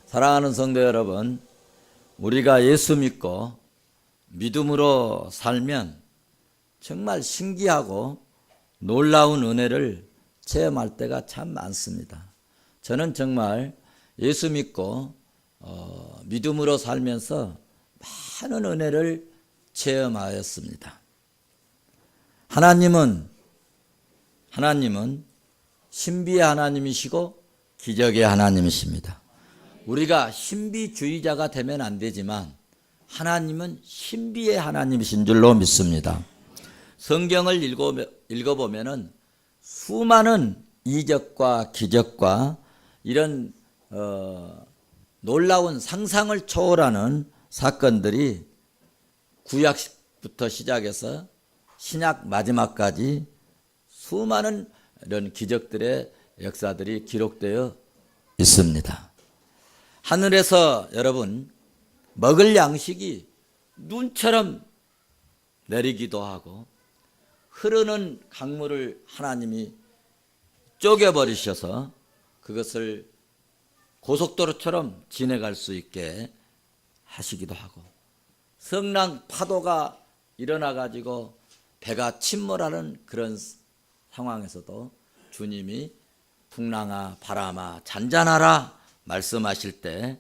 사랑하는 성도 여러분, 우리가 예수 믿고 믿음으로 살면 정말 신기하고 놀라운 은혜를 체험할 때가 참 많습니다. 저는 정말 예수 믿고 믿음으로 살면서 많은 은혜를 체험하였습니다. 하나님은 신비의 하나님이시고 기적의 하나님이십니다. 우리가 신비주의자가 되면 안 되지만 하나님은 신비의 하나님이신 줄로 믿습니다. 성경을 읽어보면 수많은 이적과 기적과 이런 놀라운 상상을 초월하는 사건들이 구약부터 시작해서 신약 마지막까지 수많은 이런 기적들의 역사들이 기록되어 있습니다. 하늘에서 여러분 먹을 양식이 눈처럼 내리기도 하고 흐르는 강물을 하나님이 쪼개버리셔서 그것을 고속도로처럼 지나갈 수 있게 하시기도 하고 성난 파도가 일어나가지고 배가 침몰하는 그런 상황에서도 주님이 풍랑아 바람아 잔잔하라 말씀하실 때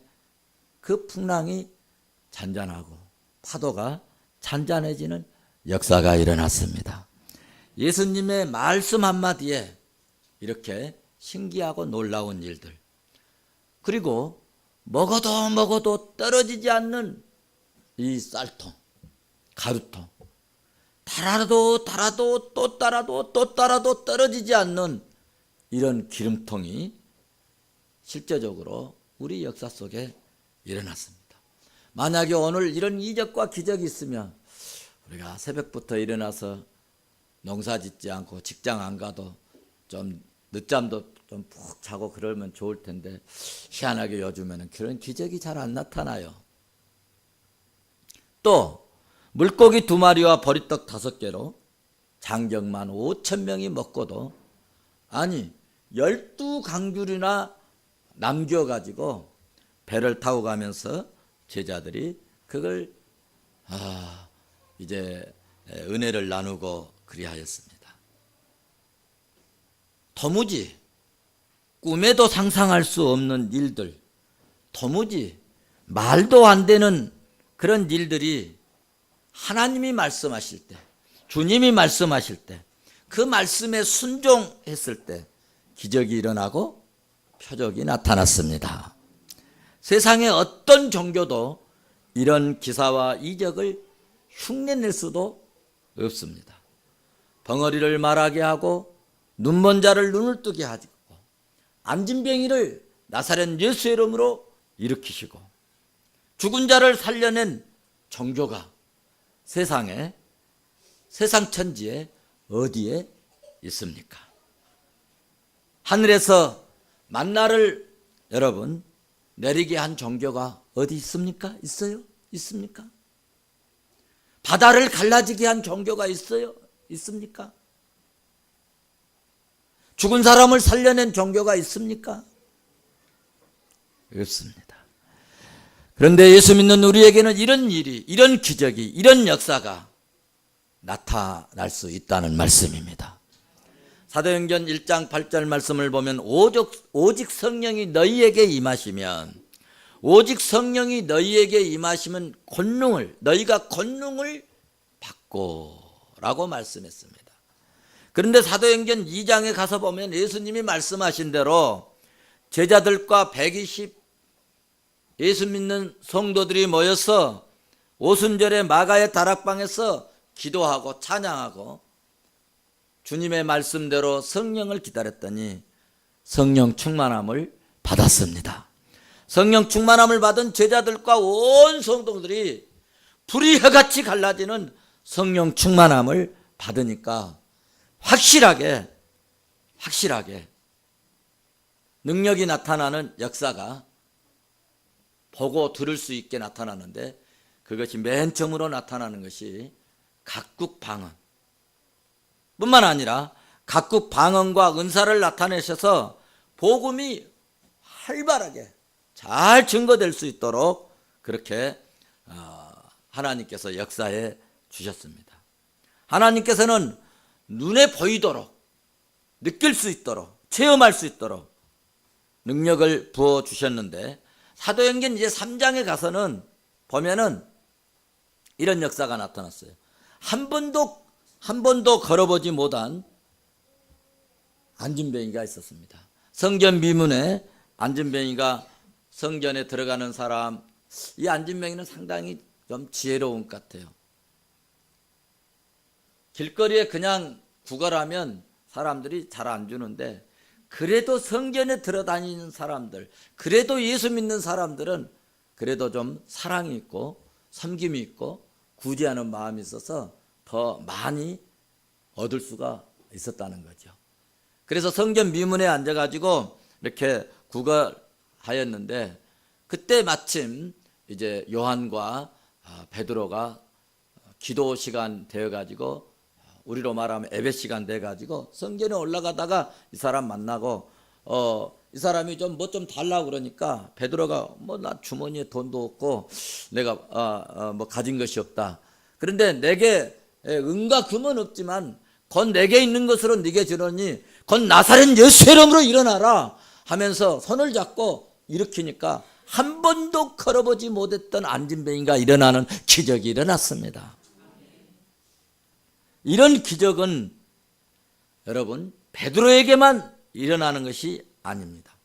그 풍랑이 잔잔하고 파도가 잔잔해지는 역사가 일어났습니다. 예수님의 말씀 한마디에 이렇게 신기하고 놀라운 일들, 그리고 먹어도 떨어지지 않는 이 쌀통, 가루통, 달아도 또 달아도 떨어지지 않는 이런 기름통이 실제적으로 우리 역사 속에 일어났습니다. 만약에 오늘 이런 이적과 기적이 있으면 우리가 새벽부터 일어나서 농사 짓지 않고 직장 안 가도 좀 늦잠도 좀 푹 자고 그러면 좋을 텐데 희한하게 요즘에는 그런 기적이 잘 안 나타나요. 또 물고기 2마리와 보리떡 5개로 장정만 5,000명이 먹고도 아니 12강줄이나 남겨가지고 배를 타고 가면서 제자들이 그걸 이제 은혜를 나누고 그리하였습니다. 도무지 꿈에도 상상할 수 없는 일들, 도무지 말도 안 되는 그런 일들이 하나님이 말씀하실 때, 주님이 말씀하실 때, 그 말씀에 순종했을 때 기적이 일어나고 표적이 나타났습니다. 세상의 어떤 종교도 이런 기사와 이적을 흉내낼 수도 없습니다. 벙어리를 말하게 하고 눈먼 자를 눈을 뜨게 하고 안진뱅이를 나사렛 예수의 이름으로 일으키시고 죽은 자를 살려낸 종교가 세상 천지에 어디에 있습니까? 하늘에서 만나를 여러분 내리게 한 종교가 어디 있습니까? 있어요? 있습니까? 바다를 갈라지게 한 종교가 있어요? 있습니까? 죽은 사람을 살려낸 종교가 있습니까? 없습니다. 그런데 예수 믿는 우리에게는 이런 일이, 이런 기적이, 이런 역사가 나타날 수 있다는 말씀입니다. 사도행전 1장 8절 말씀을 보면 오직 성령이 너희에게 임하시면 너희가 권능을 받고 라고 말씀했습니다. 그런데 사도행전 2장에 가서 보면 예수님이 말씀하신 대로 제자들과 120 예수 믿는 성도들이 모여서 오순절에 마가의 다락방에서 기도하고 찬양하고 주님의 말씀대로 성령을 기다렸더니 성령 충만함을 받았습니다. 성령 충만함을 받은 제자들과 온 성도들이 불이 혀같이 갈라지는 성령 충만함을 받으니까 확실하게 능력이 나타나는 역사가 보고 들을 수 있게 나타나는데 그것이 맨 처음으로 나타나는 것이 각국 방언 뿐만 아니라 각국 방언과 은사를 나타내셔서 복음이 활발하게 잘 증거될 수 있도록 그렇게 하나님께서 역사해 주셨습니다. 하나님께서는 눈에 보이도록, 느낄 수 있도록, 체험할 수 있도록 능력을 부어 주셨는데, 사도행전 이제 3장에 가서는 보면은 이런 역사가 나타났어요. 한 번도 걸어보지 못한 안진뱅이가 있었습니다. 성전 미문에 안진뱅이가 성전에 들어가는 사람, 이 안진뱅이는 상당히 좀 지혜로운 것 같아요. 길거리에 그냥 구걸하면 사람들이 잘 안 주는데, 그래도 성전에 들어다니는 사람들, 그래도 예수 믿는 사람들은 그래도 좀 사랑이 있고 섬김이 있고 구제하는 마음이 있어서 더 많이 얻을 수가 있었다는 거죠. 그래서 성전 미문에 앉아가지고 이렇게 구걸하였는데, 그때 마침 이제 요한과 베드로가 기도 시간 되어가지고, 우리로 말하면 예배 시간 돼가지고 성전에 올라가다가 이 사람 만나고, 이 사람이 좀 뭐 좀 달라고 그러니까 베드로가 뭐 나 주머니에 돈도 없고 내가 뭐 가진 것이 없다. 그런데 내게 은과 금은 없지만 곧 내게 있는 것으로 네게 주노니 곧 나사렛 예수의 이름으로 일어나라 하면서 손을 잡고 일으키니까 한 번도 걸어보지 못했던 안진뱅이가 일어나는 기적이 일어났습니다. 이런 기적은 여러분 베드로에게만 일어나는 것이 아닙니다.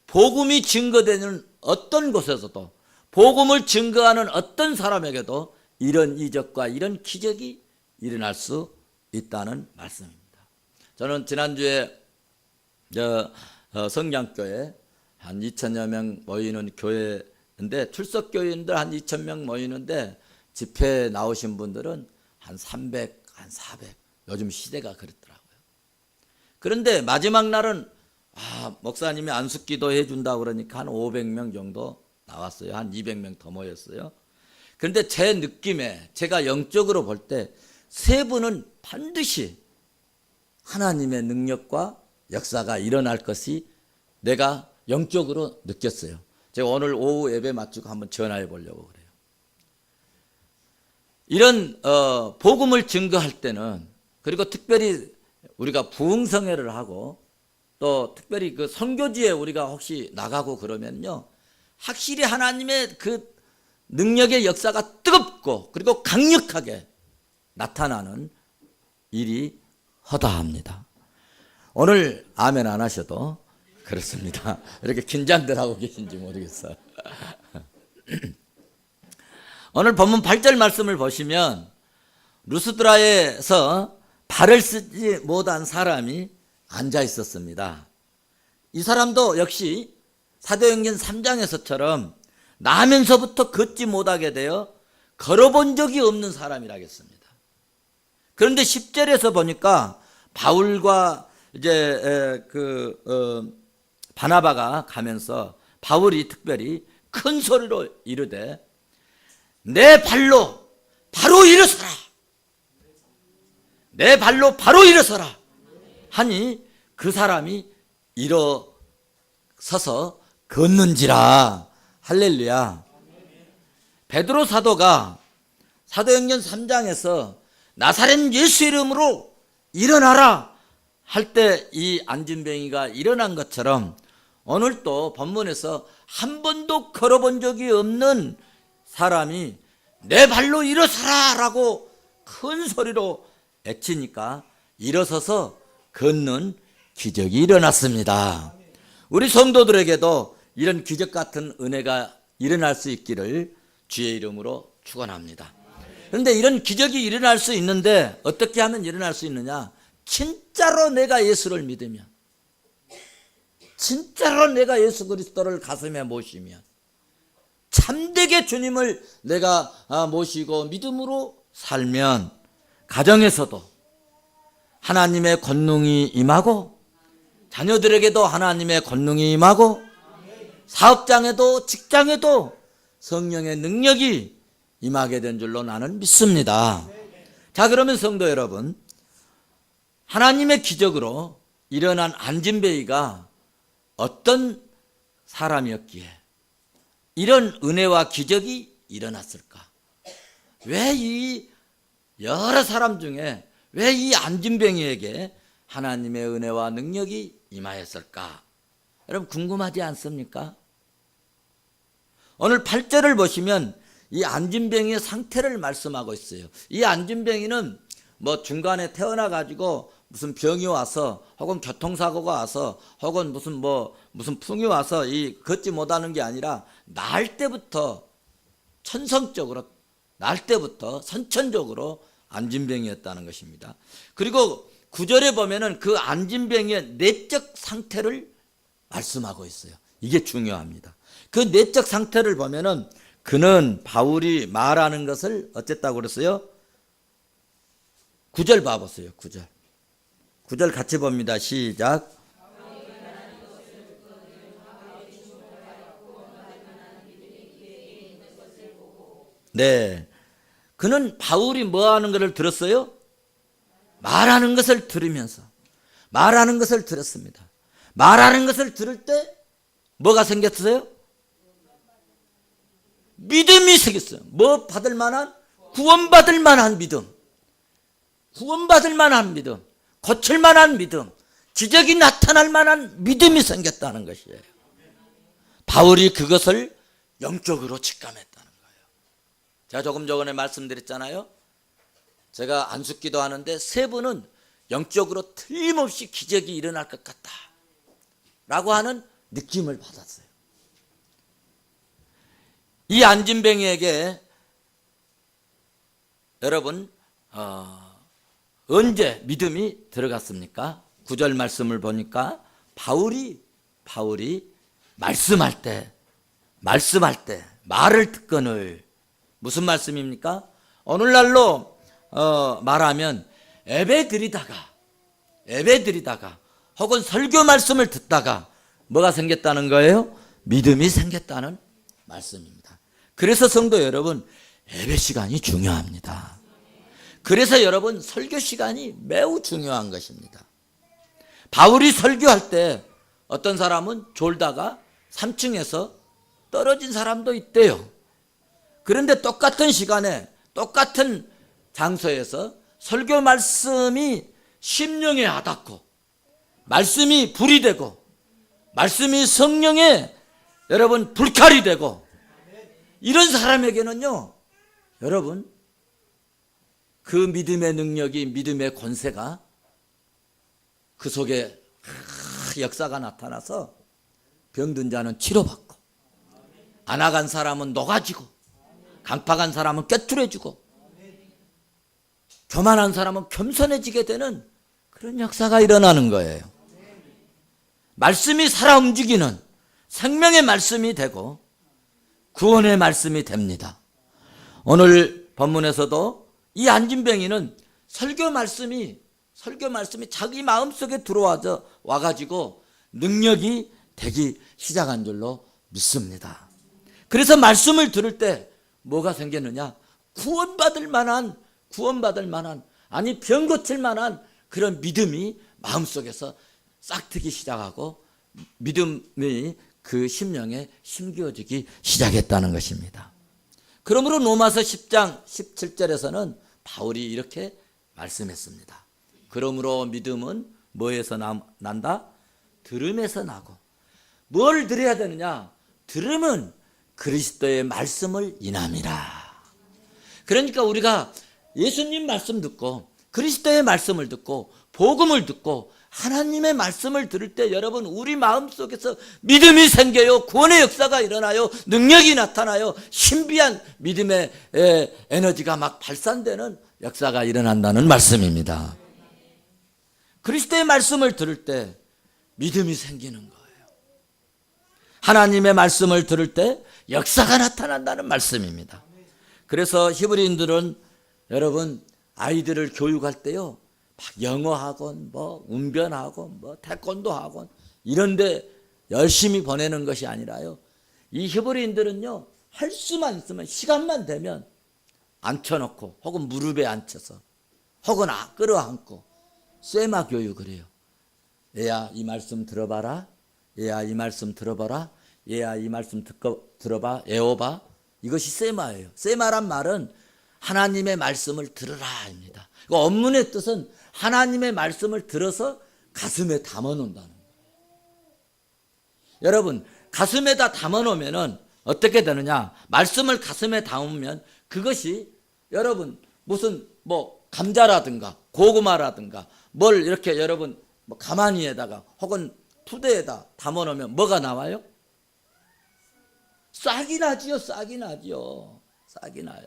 복음이 증거되는 어떤 곳에서도, 복음을 증거하는 어떤 사람에게도 이런 이적과 이런 기적이 일어날 수 있다는 말씀입니다. 저는 지난주에 성량교회 한 2,000여 명 모이는 교회인데, 출석교인들 한 2,000명 모이는데 집회에 나오신 분들은 한 300, 한 400, 요즘 시대가 그렇더라고요. 그런데 마지막 날은 목사님이 안숙기도 해준다고 그러니까 한 500명 정도 나왔어요. 한 200명 더 모였어요. 그런데 제 느낌에, 제가 영적으로 볼 때 세 분은 반드시 하나님의 능력과 역사가 일어날 것이 내가 영적으로 느꼈어요. 제가 오늘 오후 예배 마치고 한번 전화해 보려고 그래요. 이런 복음을 증거할 때는, 그리고 특별히 우리가 부흥성회를 하고 또 특별히 그 선교지에 우리가 혹시 나가고 그러면요, 확실히 하나님의 그 능력의 역사가 뜨겁고 그리고 강력하게 나타나는 일이 허다합니다. 오늘 아멘 안 하셔도 그렇습니다. 이렇게 긴장들 하고 계신지 모르겠어요. 오늘 본문 8절 말씀을 보시면 루스드라에서 발을 쓰지 못한 사람이 앉아 있었습니다. 이 사람도 역시 사도행전 3장에서처럼 나면서부터 걷지 못하게 되어 걸어본 적이 없는 사람이라겠습니다. 그런데 10절에서 보니까 바울과 이제 바나바가 가면서 바울이 특별히 큰 소리로 이르되 내 발로 바로 일어서라, 내 발로 바로 일어서라 하니 그 사람이 일어서서 걷는지라. 할렐루야. 베드로 사도가 사도행전 3장에서 나사렛 예수 이름으로 일어나라 할 때 이 안진뱅이가 일어난 것처럼, 오늘 또 본문에서 한 번도 걸어본 적이 없는 사람이 내 발로 일어서라 라고 큰 소리로 외치니까 일어서서 걷는 기적이 일어났습니다. 우리 성도들에게도 이런 기적 같은 은혜가 일어날 수 있기를 주의 이름으로 축원합니다. 그런데 이런 기적이 일어날 수 있는데 어떻게 하면 일어날 수 있느냐? 진짜로 내가 예수를 믿으면, 진짜로 내가 예수 그리스도를 가슴에 모시면, 참되게 주님을 내가 모시고 믿음으로 살면 가정에서도 하나님의 권능이 임하고, 자녀들에게도 하나님의 권능이 임하고, 사업장에도 직장에도 성령의 능력이 임하게 된 줄로 나는 믿습니다. 자, 그러면 성도 여러분, 하나님의 기적으로 일어난 안진뱅이가 어떤 사람이었기에 이런 은혜와 기적이 일어났을까? 왜 이 여러 사람 중에 왜 이 안진뱅이에게 하나님의 은혜와 능력이 임하였을까? 여러분 궁금하지 않습니까? 오늘 8절을 보시면 이 안진뱅이의 상태를 말씀하고 있어요. 이 안진뱅이는 뭐 중간에 태어나 가지고 무슨 병이 와서 혹은 교통사고가 와서 혹은 무슨 풍이 와서 이 걷지 못하는 게 아니라 날 때부터 천성적으로 날 때부터 선천적으로 안진뱅이였다는 것입니다. 그리고 9절에 보면은 그 안진뱅이의 내적 상태를 말씀하고 있어요. 이게 중요합니다. 그 내적 상태를 보면은 그는 바울이 말하는 것을 어쨌다고 그랬어요? 9절 봐보세요. 9절 같이 봅니다. 시작. 네, 그는 바울이 뭐 하는 것을 들었어요? 말하는 것을 들으면서 말하는 것을 들었습니다. 말하는 것을 들을 때 뭐가 생겼어요? 믿음이 생겼어요. 뭐 받을 만한? 구원받을 만한 믿음. 구원받을 만한 믿음. 고칠 만한 믿음. 기적이 나타날 만한 믿음이 생겼다는 것이에요. 바울이 그것을 영적으로 직감했다는 거예요. 제가 조금 전에 말씀드렸잖아요. 제가 안수기도 하는데 세 분은 영적으로 틀림없이 기적이 일어날 것 같다 라고 하는 느낌을 받았어요. 이 안진뱅이에게 여러분 언제 믿음이 들어갔습니까? 9절 말씀을 보니까 바울이 말씀할 때 말을 듣거늘 무슨 말씀입니까? 오늘날로 말하면 예배 드리다가 혹은 설교 말씀을 듣다가 뭐가 생겼다는 거예요? 믿음이 생겼다는 말씀입니다. 그래서 성도 여러분 예배 시간이 중요합니다. 그래서 여러분 설교 시간이 매우 중요한 것입니다. 바울이 설교할 때 어떤 사람은 졸다가 3층에서 떨어진 사람도 있대요. 그런데 똑같은 시간에 똑같은 장소에서 설교 말씀이 심령에 와닿고 말씀이 불이 되고 말씀이 성령에 여러분 불칼이 되고 이런 사람에게는요 여러분 그 믿음의 능력이 믿음의 권세가 그 속에 역사가 나타나서 병든 자는 치료받고 안아간 사람은 녹아지고 강팍한 사람은 꿰뚫어지고 교만한 사람은 겸손해지게 되는 그런 역사가 일어나는 거예요. 말씀이 살아 움직이는 생명의 말씀이 되고 구원의 말씀이 됩니다. 오늘 본문에서도 이 안진뱅이는 설교 말씀이 자기 마음속에 와가지고 능력이 되기 시작한 줄로 믿습니다. 그래서 말씀을 들을 때 뭐가 생겼느냐? 구원받을 만한 아니 병 고칠 만한 그런 믿음이 마음속에서 싹트기 시작하고 믿음이 그 심령에 심겨지기 시작했다는 것입니다. 그러므로 로마서 10장 17절에서는 바울이 이렇게 말씀했습니다. 그러므로 믿음은 뭐에서 난다? 들음에서 나고. 뭘 들어야 되느냐? 들음은 그리스도의 말씀을 인함이라. 그러니까 우리가 예수님 말씀 듣고 그리스도의 말씀을 듣고 복음을 듣고 하나님의 말씀을 들을 때 여러분 우리 마음속에서 믿음이 생겨요. 구원의 역사가 일어나요. 능력이 나타나요. 신비한 믿음의 에너지가 막 발산되는 역사가 일어난다는 말씀입니다. 그리스도의 말씀을 들을 때 믿음이 생기는 거예요. 하나님의 말씀을 들을 때 역사가 나타난다는 말씀입니다. 그래서 히브리인들은 여러분 아이들을 교육할 때요 막 영어 학원, 운변 학원, 태권도 학원 이런데 열심히 보내는 것이 아니라요. 이 히브리인들은요 할 수만 있으면 시간만 되면 앉혀놓고 혹은 무릎에 앉혀서 혹은 끌어안고 쇠마 교육을 해요. 얘야 이 말씀 들어봐라. 얘야 이 말씀 들어봐라. 얘야 이 말씀 들어봐. 애워봐. 이것이 세마예요. 세마란 말은 하나님의 말씀을 들으라입니다. 원문의 뜻은 하나님의 말씀을 들어서 가슴에 담아놓는다는 거예요. 여러분 가슴에다 담아놓으면 어떻게 되느냐. 말씀을 가슴에 담으면 그것이 여러분 무슨 뭐 감자라든가 고구마라든가 뭘 이렇게 여러분 뭐 가마니에다가 혹은 푸대에다 담아놓으면 뭐가 나와요? 싹이 나지요. 싹이 나지요. 싹이 나요.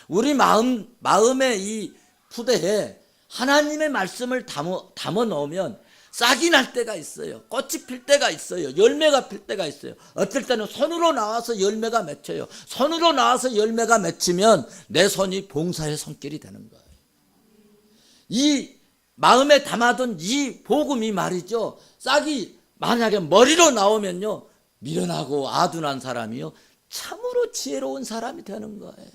우리 마음의 이 푸대에 하나님의 말씀을 담아 놓으면 싹이 날 때가 있어요. 꽃이 필 때가 있어요. 열매가 필 때가 있어요. 어떨 때는 손으로 나와서 열매가 맺혀요. 손으로 나와서 열매가 맺히면 내 손이 봉사의 손길이 되는 거예요. 이 마음에 담아둔 이 복음이 말이죠. 싹이 만약에 머리로 나오면요. 미련하고 아둔한 사람이요. 참으로 지혜로운 사람이 되는 거예요.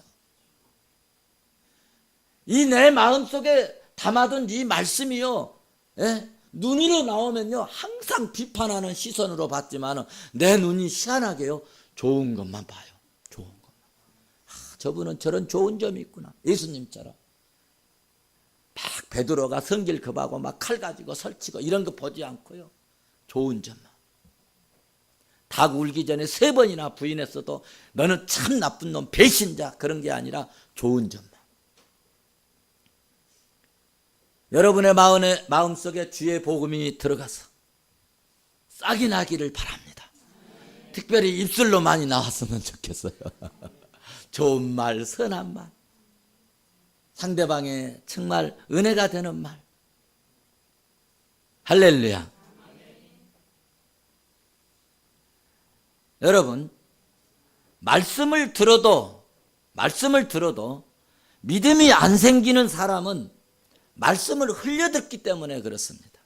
이 내 마음속에 담아둔 이 말씀이요. 눈으로 나오면요. 항상 비판하는 시선으로 봤지만 내 눈이 희한하게요. 좋은 것만 봐요. 좋은 것만. 저분은 저런 좋은 점이 있구나. 예수님처럼. 막 베드로가 성길 급하고 막 칼 가지고 설치고 이런 거 보지 않고요. 좋은 점만. 닭 울기 전에 3번이나 부인했어도 너는 참 나쁜 놈 배신자 그런 게 아니라 좋은 점만. 여러분의 마음속에 주의 복음이 들어가서 싹이 나기를 바랍니다. 특별히 입술로 많이 나왔으면 좋겠어요. 좋은 말, 선한 말, 상대방의 정말 은혜가 되는 말. 할렐루야. 여러분 말씀을 들어도 믿음이 안 생기는 사람은 말씀을 흘려듣기 때문에 그렇습니다.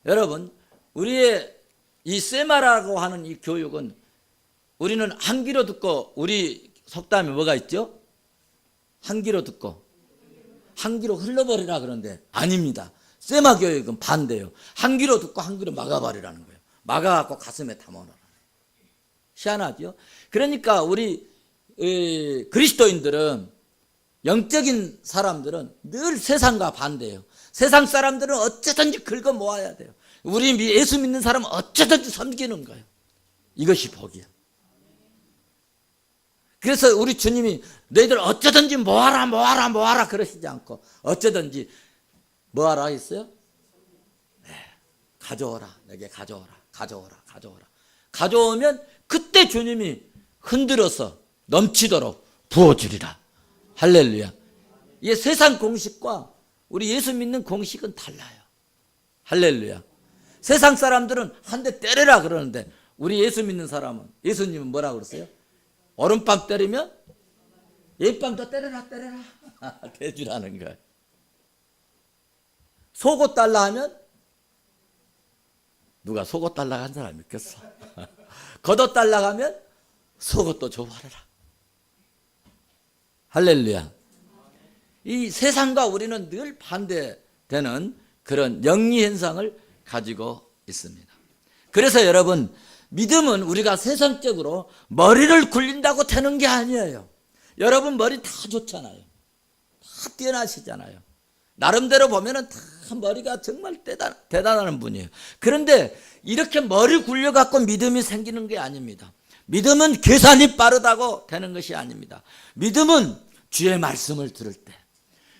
여러분 우리의 이 세마라고 하는 이 교육은 우리는 한 귀로 듣고 우리 속담에 뭐가 있죠? 한 귀로 듣고 한 귀로 흘러버리라 그러는데 아닙니다. 세마 교육은 반대예요. 한 귀로 듣고 한 귀로 막아버리라는 거예요. 막아갖고 가슴에 담아놓으라. 희한하죠? 그러니까 우리 그리스도인들은 영적인 사람들은 늘 세상과 반대예요. 세상 사람들은 어쩌든지 긁어 모아야 돼요. 우리 예수 믿는 사람은 어쩌든지 섬기는 거예요. 이것이 복이야. 그래서 우리 주님이 너희들 어쩌든지 모아라 그러시지 않고 어쩌든지 뭐하라 했어요? 네, 가져오라. 내게 가져오라. 가져오면 그때 주님이 흔들어서 넘치도록 부어주리라. 할렐루야. 이게 세상 공식과 우리 예수 믿는 공식은 달라요. 할렐루야. 세상 사람들은 한 대 때려라 그러는데 우리 예수 믿는 사람은 예수님은 뭐라고 그랬어요? 오른밤 때리면 옛밤도 때려라 대주라는 거예요. 속옷 달라 하면 누가 속옷 달라 한 사람이 있겠어? 겉옷 달라 하면 속옷도 줘버려라. 할렐루야. 이 세상과 우리는 늘 반대되는 그런 영리 현상을 가지고 있습니다. 그래서 여러분 믿음은 우리가 세상적으로 머리를 굴린다고 되는 게 아니에요. 여러분 머리 다 좋잖아요. 다 뛰어나시잖아요. 나름대로 보면은 다 머리가 정말 대단한 분이에요. 그런데 이렇게 머리 굴려갖고 믿음이 생기는 게 아닙니다. 믿음은 계산이 빠르다고 되는 것이 아닙니다. 믿음은 주의 말씀을 들을 때,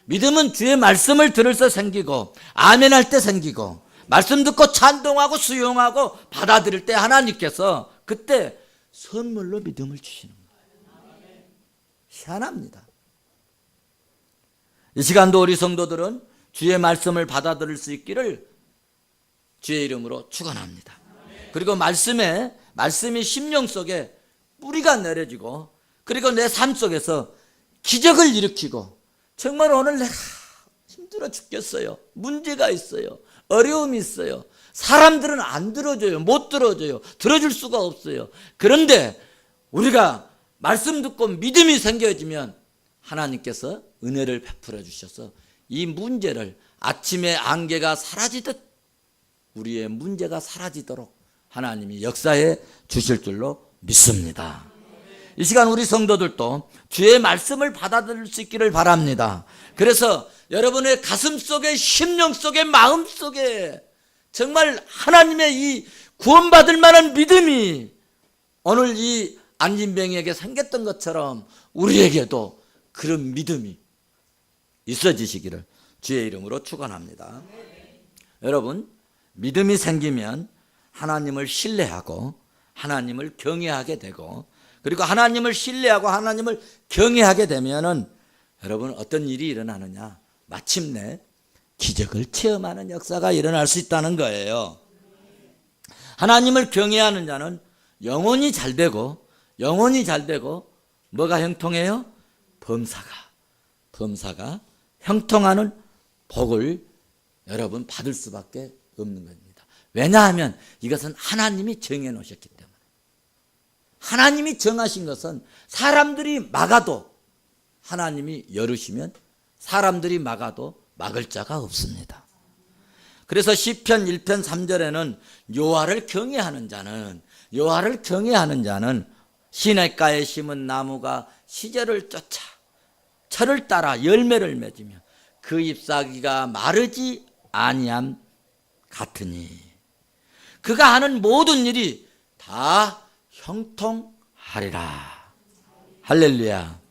믿음은 주의 말씀을 들을 때 생기고 아멘할 때 생기고 말씀 듣고 찬동하고 수용하고 받아들일 때 하나님께서 그때 선물로 믿음을 주시는 거예요. 희한합니다. 이 시간도 우리 성도들은 주의 말씀을 받아들일 수 있기를 주의 이름으로 축원합니다. 그리고 말씀이 심령 속에 뿌리가 내려지고 그리고 내 삶 속에서 기적을 일으키고 정말 오늘 내가 힘들어 죽겠어요. 문제가 있어요. 어려움이 있어요. 사람들은 안 들어줘요. 못 들어줘요. 들어줄 수가 없어요. 그런데 우리가 말씀 듣고 믿음이 생겨지면 하나님께서 은혜를 베풀어 주셔서 이 문제를 아침에 안개가 사라지듯 우리의 문제가 사라지도록 하나님이 역사해 주실 줄로 믿습니다. 이 시간 우리 성도들도 주의 말씀을 받아들일 수 있기를 바랍니다. 그래서 여러분의 가슴 속에, 심령 속에, 마음 속에 정말 하나님의 이 구원받을 만한 믿음이 오늘 이 안진병에게 생겼던 것처럼 우리에게도 그런 믿음이 있어지시기를 주의 이름으로 축원합니다. 여러분, 믿음이 생기면 하나님을 신뢰하고 하나님을 경외하게 되고, 그리고 하나님을 신뢰하고 하나님을 경외하게 되면은 여러분 어떤 일이 일어나느냐? 마침내 기적을 체험하는 역사가 일어날 수 있다는 거예요. 하나님을 경외하는 자는 영혼이 잘 되고 뭐가 형통해요? 범사가 형통하는 복을 여러분 받을 수밖에 없는 겁니다. 왜냐하면 이것은 하나님이 정해 놓으셨기 때문에. 하나님이 정하신 것은 사람들이 막아도, 하나님이 열으시면 사람들이 막아도 막을 자가 없습니다. 그래서 시편 1편 3절에는 여호와를 경외하는 자는 시냇가에 심은 나무가 시절을 쫓아 철을 따라 열매를 맺으며 그 잎사귀가 마르지 아니함 같으니 그가 하는 모든 일이 다 형통하리라. 할렐루야.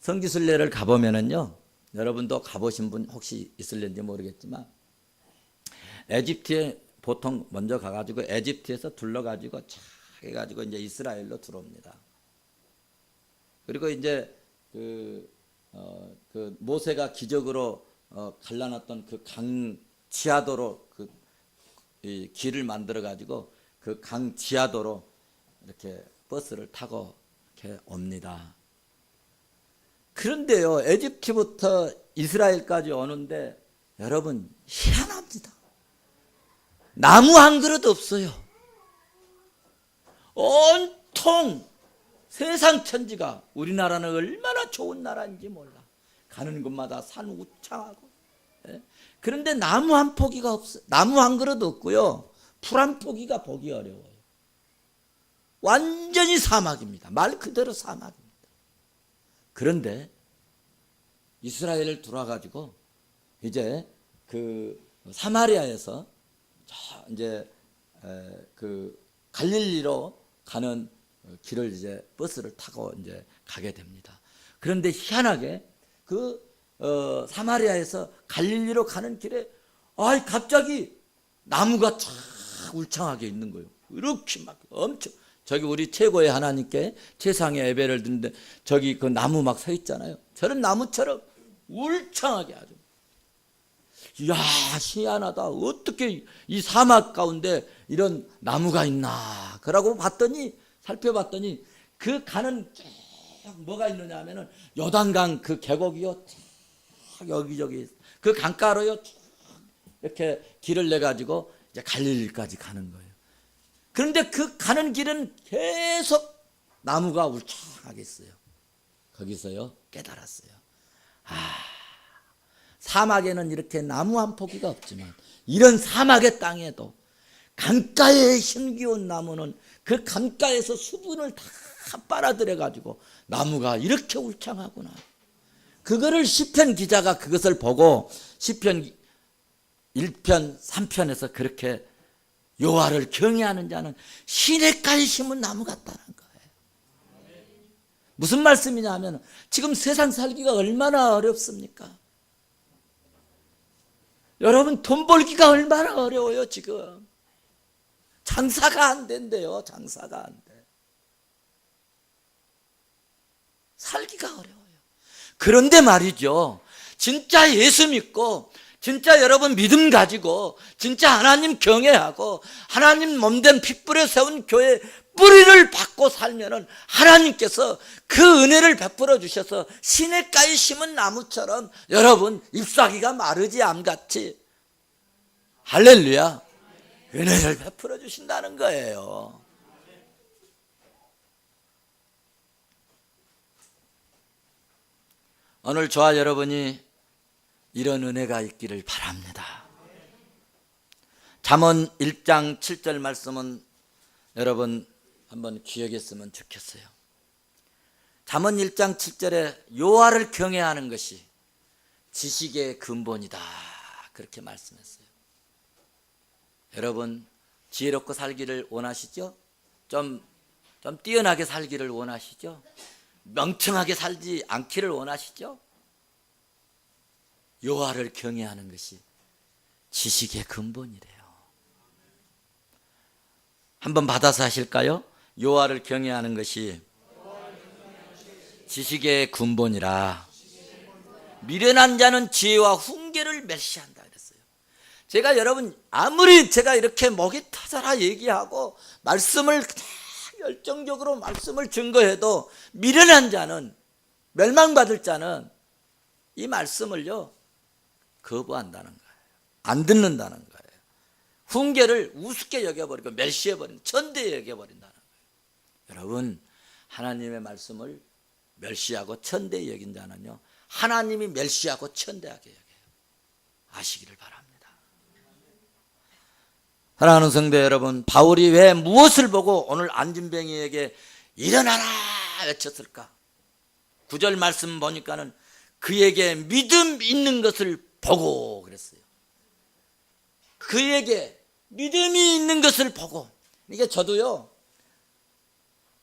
성지순례를 가보면은요, 여러분도 가보신 분 혹시 있을는지 모르겠지만 에집트에 보통 먼저 가가지고 에집트에서 둘러가지고 착 해가지고 이제 이스라엘로 들어옵니다. 그리고 이제 그 모세가 기적으로 갈라놨던 그 강 지하도로 이 길을 만들어 가지고 그 강 지하도로 이렇게 버스를 타고 이렇게 옵니다. 그런데요, 에집트부터 이스라엘까지 오는데 여러분 희한합니다. 나무 한 그릇 없어요. 온통 세상 천지가, 우리나라는 얼마나 좋은 나라인지 몰라. 가는 곳마다 산 우창하고. 그런데 나무 한 포기가 없어요. 나무 한 그릇 없고요. 풀 한 포기가 보기 어려워요. 완전히 사막입니다. 말 그대로 사막입니다. 그런데 이스라엘을 돌아가지고 이제 그 사마리아에서 이제 그 갈릴리로 가는 길을 이제 버스를 타고 이제 가게 됩니다. 그런데 희한하게 사마리아에서 갈릴리로 가는 길에 갑자기 나무가 쫙 울창하게 있는 거예요. 이렇게 막 엄청, 저기 우리 최고의 하나님께 최상의 예배를 드는데 저기 그 나무 막 서 있잖아요. 저런 나무처럼 울창하게 아주. 이야, 희한하다. 어떻게 이 사막 가운데 이런 나무가 있나. 그러고 살펴봤더니 그 가는 쭉 뭐가 있느냐 하면은 요단강 그 계곡이요. 쫙 여기저기 그 강가로요. 쭉 이렇게 길을 내 가지고 이제 갈릴리까지 가는 거예요. 그런데 그 가는 길은 계속 나무가 울창하게 있어요. 거기서요 깨달았어요. 사막에는 이렇게 나무 한 포기가 없지만 이런 사막의 땅에도 강가에 힘기운 나무는 그 강가에서 수분을 다 빨아들여 가지고 나무가 이렇게 울창하구나. 그거를 시편 기자가 그것을 보고 시편 1편 3편에서 그렇게 여호와를 경외하는 자는 시냇가에 심은 나무 같다는 거예요. 무슨 말씀이냐 하면 지금 세상 살기가 얼마나 어렵습니까? 여러분 돈 벌기가 얼마나 어려워요. 지금 장사가 안 된대요. 장사가 안 돼. 살기가 어려워요. 그런데 말이죠, 진짜 예수 믿고 진짜 여러분 믿음 가지고 진짜 하나님 경외하고 하나님 몸된 핏불에 세운 교회 뿌리를 받고 살면은 하나님께서 그 은혜를 베풀어 주셔서 시냇가에 심은 나무처럼 여러분 잎사귀가 마르지 않같이, 할렐루야, 은혜를 베풀어 주신다는 거예요. 오늘 저와 여러분이 이런 은혜가 있기를 바랍니다. 잠언 1장 7절 말씀은 여러분 한번 기억했으면 좋겠어요. 잠언 1장 7절에 여호와를 경외하는 것이 지식의 근본이다, 그렇게 말씀했어요. 여러분 지혜롭고 살기를 원하시죠? 좀 뛰어나게 살기를 원하시죠? 멍청하게 살지 않기를 원하시죠? 여호와를 경외하는 것이 지식의 근본이래요. 한번 받아서 하실까요? 여호와를 경외하는 것이 지식의 근본이라. 미련한 자는 지혜와 훈계를 멸시한다 그랬어요. 제가 여러분 아무리 제가 이렇게 목이 터져라 얘기하고 말씀을 열정적으로 말씀을 증거해도 미련한 자는, 멸망받을 자는 이 말씀을요 거부한다는 거예요. 안 듣는다는 거예요. 훈계를 우습게 여겨버리고 멸시해버린, 천대에 여겨버린다는 거예요. 여러분 하나님의 말씀을 멸시하고 천대에 여긴 자는요 하나님이 멸시하고 천대하게 여겨요. 아시기를 바랍니다. 사랑하는 성도 여러분, 바울이 왜 무엇을 보고 오늘 안진뱅이에게 일어나라 외쳤을까? 9절 말씀 보니까는 그에게 믿음 있는 것을 보고 그랬어요. 그에게 믿음이 있는 것을 보고. 이게 저도요,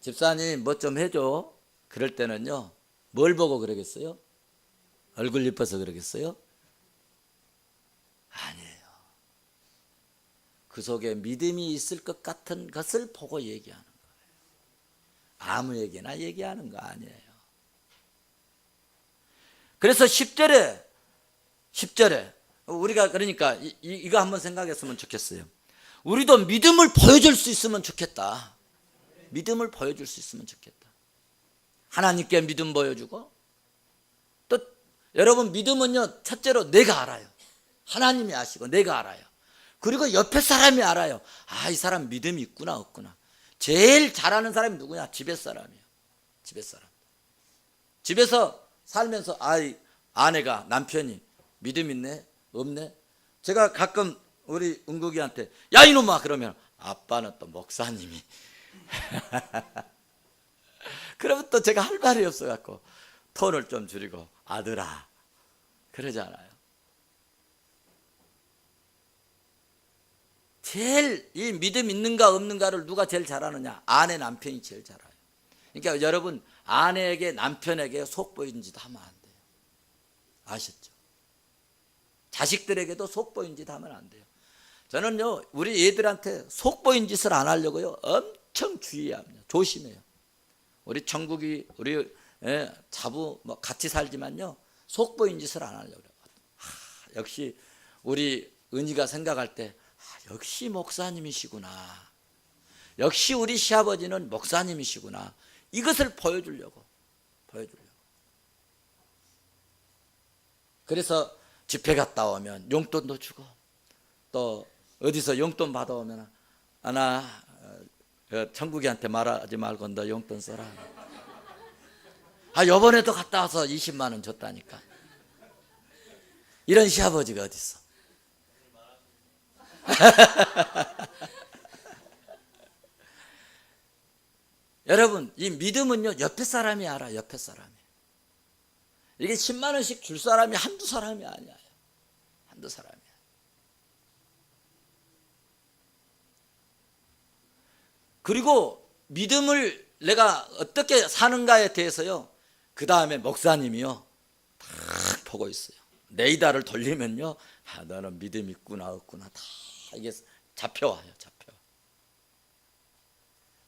집사님 뭐 좀 해줘 그럴 때는요 뭘 보고 그러겠어요? 얼굴 이뻐서 그러겠어요? 아니에요. 그 속에 믿음이 있을 것 같은 것을 보고 얘기하는 거예요. 아무에게나 얘기하는 거 아니에요. 그래서 10절에 우리가 그러니까 이거 한번 생각했으면 좋겠어요. 우리도 믿음을 보여줄 수 있으면 좋겠다. 믿음을 보여줄 수 있으면 좋겠다. 하나님께 믿음 보여주고, 또 여러분 믿음은요 첫째로 내가 알아요. 하나님이 아시고 내가 알아요. 그리고 옆에 사람이 알아요. 아, 이 사람 믿음이 있구나 없구나. 제일 잘하는 사람이 누구냐? 집에 사람이에요. 집에 사람. 집에서 살면서 아내가, 남편이 믿음 있네 없네. 제가 가끔 우리 은국이한테 야 이놈아 그러면 아빠는 또 목사님이 그러면 또 제가 할 말이 없어갖고 톤을 좀 줄이고 아들아 그러잖아요. 제일 이 믿음 있는가 없는가를 누가 제일 잘하느냐? 아내, 남편이 제일 잘 알아요. 그러니까 여러분 아내에게, 남편에게 속보인 짓 하면 안 돼요. 아셨죠? 자식들에게도 속보인 짓 하면 안 돼요. 저는요 우리 애들한테 속보인 짓을 안 하려고요 엄청 주의합니다. 조심해요. 우리 청국이, 우리 자부 뭐 같이 살지만요 속보인 짓을 안 하려고 그래요. 역시 우리 은희가 생각할 때 역시 목사님이시구나, 역시 우리 시아버지는 목사님이시구나, 이것을 보여주려고. 그래서 집회 갔다 오면 용돈도 주고, 또 어디서 용돈 받아오면 하나 천국이한테 말하지 말고 너 용돈 써라. 요번에도 갔다 와서 20만 원 줬다니까. 이런 시아버지가 어디 있어? 여러분 이 믿음은요 옆에 사람이 알아. 옆에 사람이. 이게 10만 원씩 줄 사람이 한두 사람이 아니에요. 한두 사람이야. 그리고 믿음을 내가 어떻게 사는가에 대해서요 그 다음에 목사님이요 딱 보고 있어요. 레이더를 돌리면요 너는 믿음 있구나 없구나 다 이게 잡혀와요.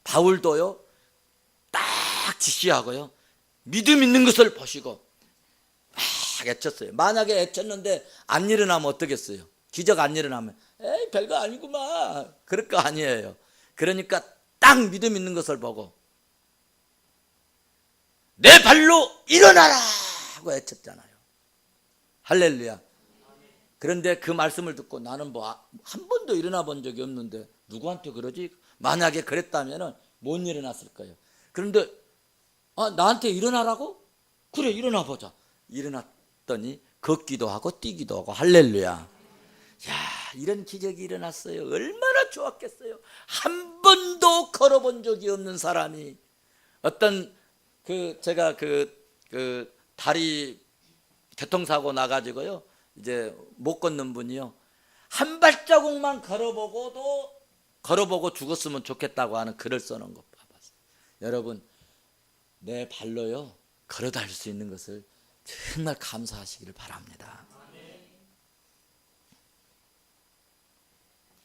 바울도요 딱 지시하고요 믿음 있는 것을 보시고 막 애쳤어요. 만약에 애쳤는데 안 일어나면 어떻겠어요? 기적 안 일어나면 에이 별거 아니구만 그럴 거 아니에요. 그러니까 딱 믿음 있는 것을 보고 내 발로 일어나라 하고 애쳤잖아요. 할렐루야. 그런데 그 말씀을 듣고 나는 뭐 한 번도 일어나 본 적이 없는데 누구한테 그러지? 만약에 그랬다면 못 일어났을 거예요. 그런데 나한테 일어나라고? 그래 일어나 보자. 일어났더니 걷기도 하고 뛰기도 하고. 할렐루야. 야, 이런 기적이 일어났어요. 얼마나 좋았겠어요. 한 번도 걸어본 적이 없는 사람이 어떤 제가 다리 교통사고 나가지고요, 이제 못 걷는 분이요, 한 발자국만 걸어보고 죽었으면 좋겠다고 하는 글을 써놓은 거 봐봤어요. 여러분, 내 발로요 걸어 다닐 수 있는 것을 정말 감사하시기를 바랍니다.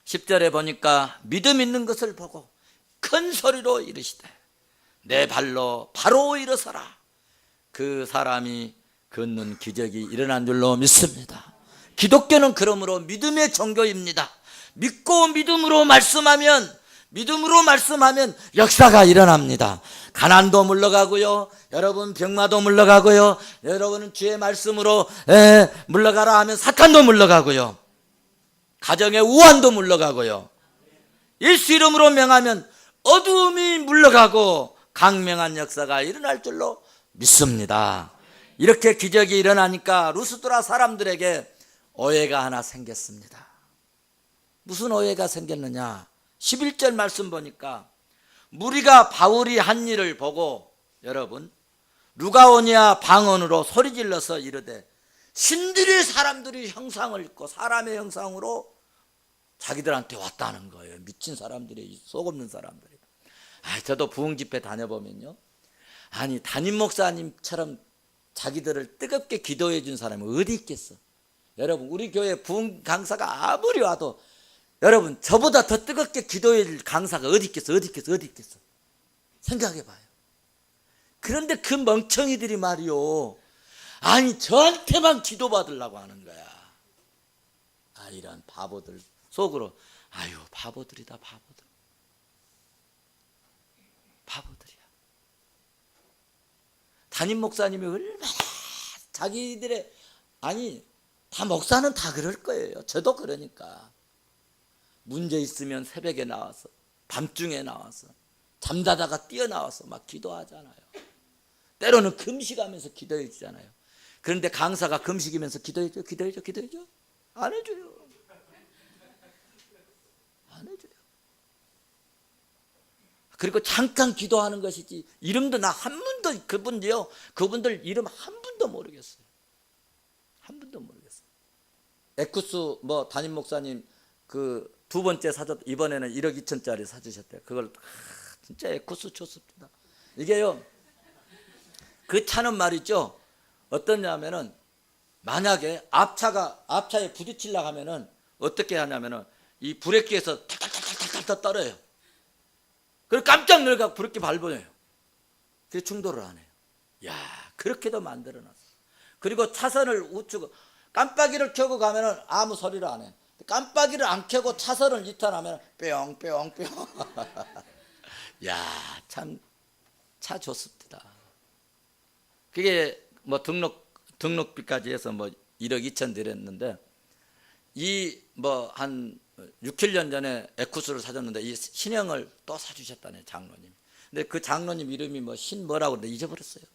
10절에 보니까 믿음 있는 것을 보고 큰 소리로 이르시되 내 발로 바로 일어서라. 그 사람이 걷는 기적이 일어난 줄로 믿습니다. 기독교는 그러므로 믿음의 종교입니다. 믿고 믿음으로 말씀하면 역사가 일어납니다. 가난도 물러가고요, 여러분 병마도 물러가고요, 여러분은 주의 말씀으로 물러가라 하면 사탄도 물러가고요, 가정의 우환도 물러가고요, 예수 이름으로 명하면 어두움이 물러가고 강명한 역사가 일어날 줄로 믿습니다. 이렇게 기적이 일어나니까 루스드라 사람들에게 오해가 하나 생겼습니다. 무슨 오해가 생겼느냐? 11절 말씀 보니까 무리가 바울이 한 일을 보고 여러분 루가오니아 방언으로 소리질러서 이르되 신들의 사람들이 형상을 입고 사람의 형상으로 자기들한테 왔다는 거예요. 미친 사람들이, 속 없는 사람들이. 저도 부흥 집회 다녀보면요, 아니 담임 목사님처럼 자기들을 뜨겁게 기도해 준 사람이 어디 있겠어? 여러분, 우리 교회 부흥 강사가 아무리 와도 여러분 저보다 더 뜨겁게 기도해 줄 강사가 어디 있겠어? 생각해 봐요. 그런데 그 멍청이들이 말이요, 아니 저한테만 기도받으려고 하는 거야. 이런 바보들 속으로, 아유 바보들이다, 바보들이야. 담임 목사님이 얼마나 자기들의, 다 목사는 다 그럴 거예요. 저도 그러니까. 문제 있으면 새벽에 나와서, 밤중에 나와서, 잠자다가 뛰어나와서 막 기도하잖아요. 때로는 금식하면서 기도해 주잖아요. 그런데 강사가 금식이면서 기도해줘? 안 해줘요. 그리고 잠깐 기도하는 것이지, 이름도 나 한 분도, 그분들 이름 한 분도 모르겠어요. 에쿠스 담임 목사님 두 번째 사줬, 이번에는 1억 2천짜리 사주셨대요. 그걸 진짜 에쿠스 좋습니다. 이게요, 그 차는 말이죠, 어떠냐면은 만약에 앞차에 부딪히려고 하면은 어떻게 하냐면은 이 브레이크에서 탈탈탈탈탈 떨어요. 그리고 깜짝 놀라서 브레이크 밟아요. 그래서 충돌을 안 해요. 그렇게도 만들어놨어. 그리고 차선을 우측, 깜빡이를 켜고 가면은 아무 소리를 안 해. 깜빡이를 안 켜고 차선을 이탈하면 뿅뿅뿅. 참 차 좋습니다. 그게 등록비까지 해서 1억 2천 드렸는데, 한 6, 7년 전에 에쿠스를 사줬는데 이 신형을 또 사주셨다네, 장로님. 근데 그 장로님 이름이 뭐라고 그러는데 잊어버렸어요.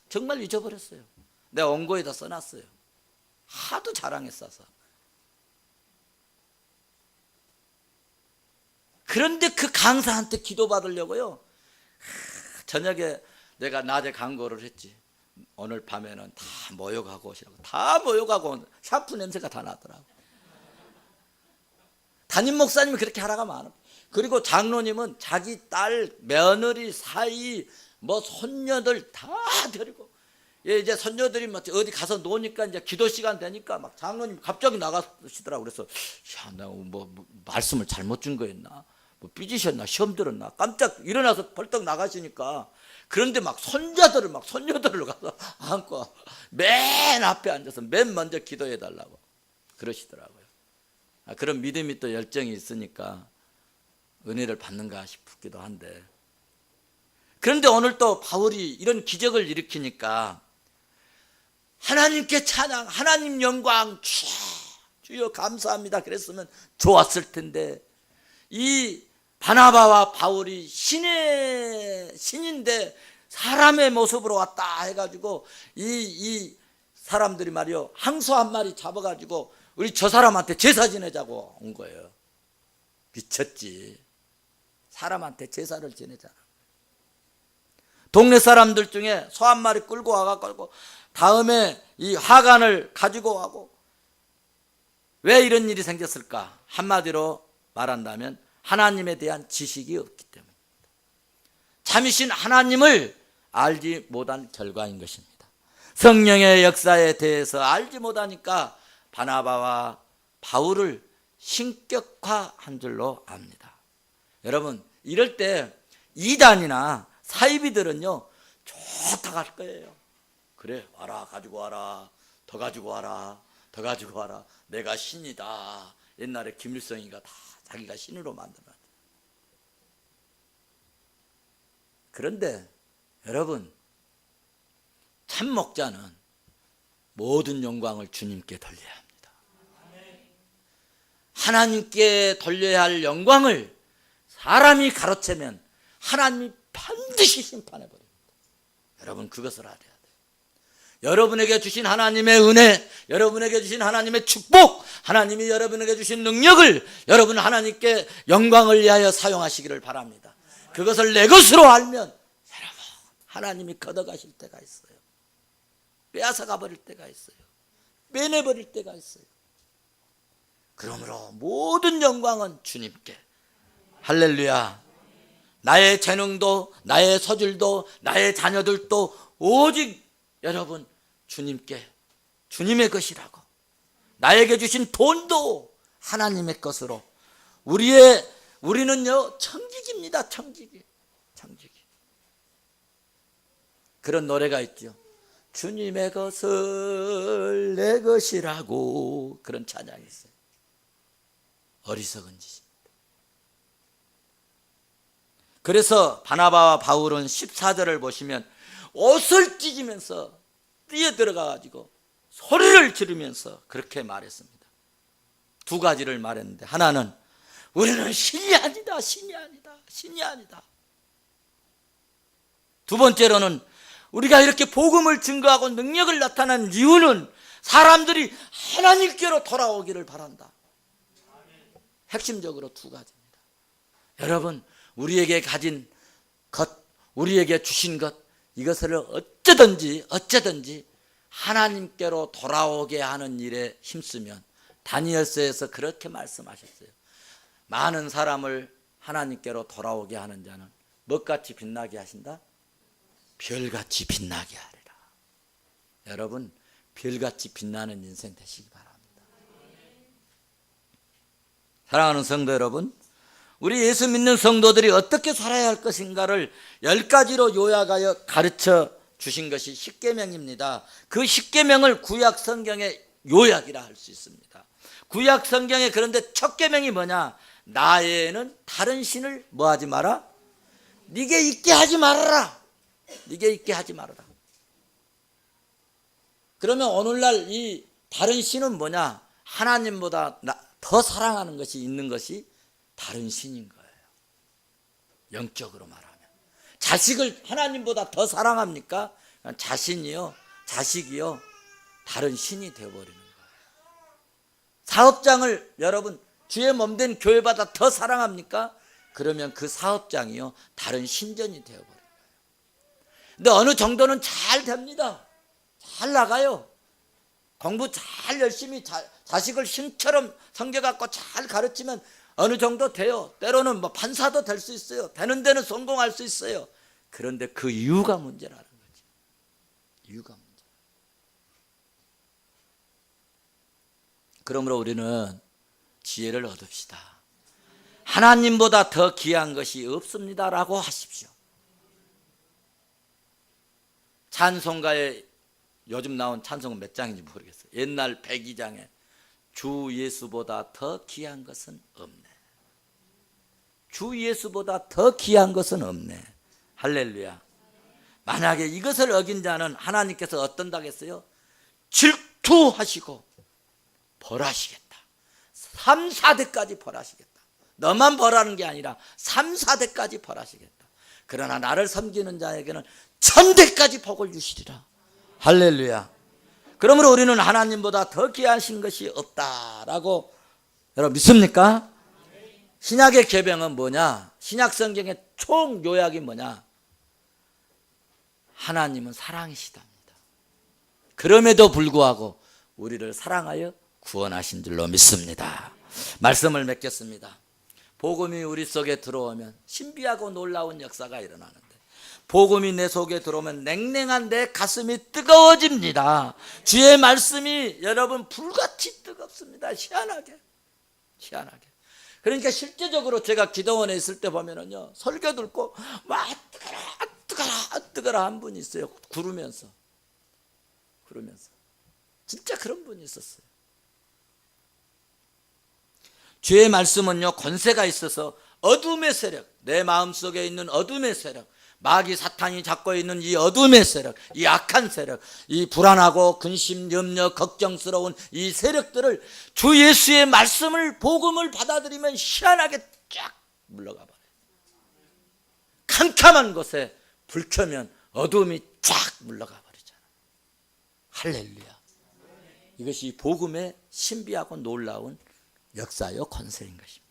정말 잊어버렸어요. 내가 원고에다 써놨어요. 하도 자랑했어서. 그런데 그 강사한테 기도받으려고요, 저녁에 내가 낮에 강고를 했지. 오늘 밤에는 다 모욕하고 오시라고. 다 모욕하고 샴푸 냄새가 다 나더라고. 담임 목사님이 그렇게 하라고 많아. 그리고 장로님은 자기 딸, 며느리, 사이, 손녀들 다 데리고, 이제 손녀들이 어디 가서 노니까 이제 기도 시간 되니까 막 장로님 갑자기 나가시더라고. 그래서 내가 말씀을 잘못 준 거였나? 삐지셨나? 시험 들었나? 깜짝 일어나서 벌떡 나가시니까, 그런데 막 손녀들을 가서 안고 맨 앞에 앉아서 맨 먼저 기도해 달라고 그러시더라고요. 그런 믿음이 또 열정이 있으니까 은혜를 받는가 싶기도 한데, 그런데 오늘 또 바울이 이런 기적을 일으키니까 하나님께 찬양, 하나님 영광, 주여 감사합니다 그랬으면 좋았을 텐데, 이 바나바와 바울이 신인데 사람의 모습으로 왔다 해가지고 이 사람들이 말이요, 항소 한 마리 잡아가지고 우리 저 사람한테 제사 지내자고 온 거예요. 미쳤지. 사람한테 제사를 지내잖아. 동네 사람들 중에 소 한 마리 끌고 와갖고 다음에 이 화관을 가지고 가고, 왜 이런 일이 생겼을까? 한마디로 말한다면 하나님에 대한 지식이 없기 때문입니다. 참이신 하나님을 알지 못한 결과인 것입니다. 성령의 역사에 대해서 알지 못하니까 바나바와 바울을 신격화한 줄로 압니다. 여러분, 이럴 때 이단이나 사이비들은요 좋다고 할 거예요. 그래, 와라, 가지고 와라, 더 가지고 와라, 더 가지고 와라, 내가 신이다. 옛날에 김일성이가 다 자기가 신으로 만들었다. 그런데 여러분, 참 목자는 모든 영광을 주님께 돌려야 합니다. 하나님께 돌려야 할 영광을 사람이 가로채면 하나님이 반드시 심판해 버립니다. 여러분, 그것을 알아야 돼요. 여러분에게 주신 하나님의 은혜, 여러분에게 주신 하나님의 축복, 하나님이 여러분에게 주신 능력을 여러분 하나님께 영광을 위하여 사용하시기를 바랍니다. 그것을 내 것으로 알면 여러분, 하나님이 걷어가실 때가 있어요. 빼앗아가 버릴 때가 있어요. 빼내버릴 때가 있어요. 그러므로 모든 영광은 주님께. 할렐루야. 나의 재능도, 나의 소질도, 나의 자녀들도 오직 여러분 주님께, 주님의 것이라고. 나에게 주신 돈도 하나님의 것으로. 우리는요 청지기입니다. 청지기. 그런 노래가 있죠. 주님의 것을 내 것이라고. 그런 찬양이 있어요. 어리석은 짓입니다. 그래서 바나바와 바울은 14절을 보시면 옷을 찢으면서 뛰어들어가 가지고 소리를 지르면서 그렇게 말했습니다. 두 가지를 말했는데, 하나는 우리는 신이 아니다, 신이 아니다, 신이 아니다. 두 번째로는 우리가 이렇게 복음을 증거하고 능력을 나타낸 이유는 사람들이 하나님께로 돌아오기를 바란다. 핵심적으로 두 가지입니다. 여러분, 우리에게 가진 것, 우리에게 주신 것, 이것을 어쩌든지 하나님께로 돌아오게 하는 일에 힘쓰면, 다니엘서에서 그렇게 말씀하셨어요. 많은 사람을 하나님께로 돌아오게 하는 자는 뭐같이 빛나게 하신다? 별같이 빛나게 하리라. 여러분, 별같이 빛나는 인생 되시기 바랍니다. 사랑하는 성도 여러분, 우리 예수 믿는 성도들이 어떻게 살아야 할 것인가를 10가지로 요약하여 가르쳐 주신 것이 십계명입니다. 그 십계명을 구약 성경의 요약이라 할 수 있습니다. 구약 성경에 그런데 첫 계명이 뭐냐? 나에는 다른 신을 뭐하지 마라? 네게 있게 하지 말아라. 네게 있게 하지 말아라. 그러면 오늘날 이 다른 신은 뭐냐? 하나님보다 더 사랑하는 것이 있는 것이 다른 신인 거예요. 영적으로 말하면 자식을 하나님보다 더 사랑합니까? 자신이요, 자식이요, 다른 신이 되어버리는 거예요. 사업장을 여러분 주의 몸된 교회보다 더 사랑합니까? 그러면 그 사업장이요, 다른 신전이 되어버려요. 근데 어느 정도는 잘 됩니다. 잘 나가요. 공부 잘 열심히 자식을 신처럼 섬겨갖고 잘 가르치면 어느 정도 돼요. 때로는 뭐 판사도 될 수 있어요. 되는 데는 성공할 수 있어요. 그런데 그 이유가 문제라는 거지. 이유가 문제. 그러므로 우리는 지혜를 얻읍시다. 하나님보다 더 귀한 것이 없습니다라고 하십시오. 찬송가에 요즘 나온 찬송은 몇 장인지 모르겠어요. 옛날 102장에 주 예수보다 더 귀한 것은 없네. 주 예수보다 더 귀한 것은 없네. 할렐루야. 만약에 이것을 어긴 자는 하나님께서 어떤다고 했어요? 질투하시고 벌하시겠다. 3, 4대까지 벌하시겠다. 너만 벌하는 게 아니라 3, 4대까지 벌하시겠다. 그러나 나를 섬기는 자에게는 1000대까지 복을 주시리라. 할렐루야. 그러므로 우리는 하나님보다 더 귀하신 것이 없다라고 여러분 믿습니까? 신약의 계명은 뭐냐? 신약 성경의 총 요약이 뭐냐? 하나님은 사랑이시답니다. 그럼에도 불구하고 우리를 사랑하여 구원하신 줄로 믿습니다. 말씀을 맺겠습니다. 복음이 우리 속에 들어오면 신비하고 놀라운 역사가 일어나는데, 복음이 내 속에 들어오면 냉랭한 내 가슴이 뜨거워집니다. 주의 말씀이 여러분 불같이 뜨겁습니다. 희한하게. 그러니까 실제적으로 제가 기도원에 있을 때 보면은요, 설교 듣고 막 뜨거라 한 분이 있어요. 구르면서 진짜 그런 분이 있었어요. 주의 말씀은요, 권세가 있어서 어둠의 세력, 내 마음속에 있는 어둠의 세력, 마귀 사탄이 잡고 있는 이 어둠의 세력, 이 악한 세력, 이 불안하고 근심, 염려, 걱정스러운 이 세력들을 주 예수의 말씀을, 복음을 받아들이면 희한하게 쫙 물러가 버려요. 캄캄한 곳에 불 켜면 어둠이 쫙 물러가 버리잖아요. 할렐루야. 이것이 복음의 신비하고 놀라운 역사요 권세인 것입니다.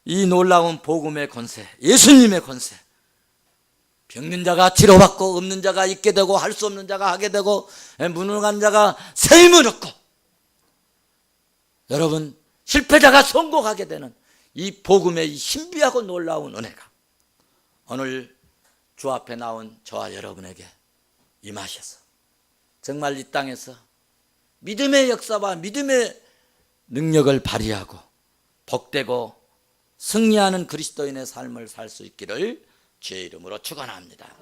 이 놀라운 복음의 권세, 예수님의 권세, 병든 자가 치료받고, 없는 자가 있게 되고, 할 수 없는 자가 하게 되고, 무능한 자가 새 힘을 얻고, 여러분 실패자가 성공하게 되는 이 복음의 신비하고 놀라운 은혜가 오늘 주 앞에 나온 저와 여러분에게 임하셔서 정말 이 땅에서 믿음의 역사와 믿음의 능력을 발휘하고 복되고 승리하는 그리스도인의 삶을 살 수 있기를 주의 이름으로 축원합니다.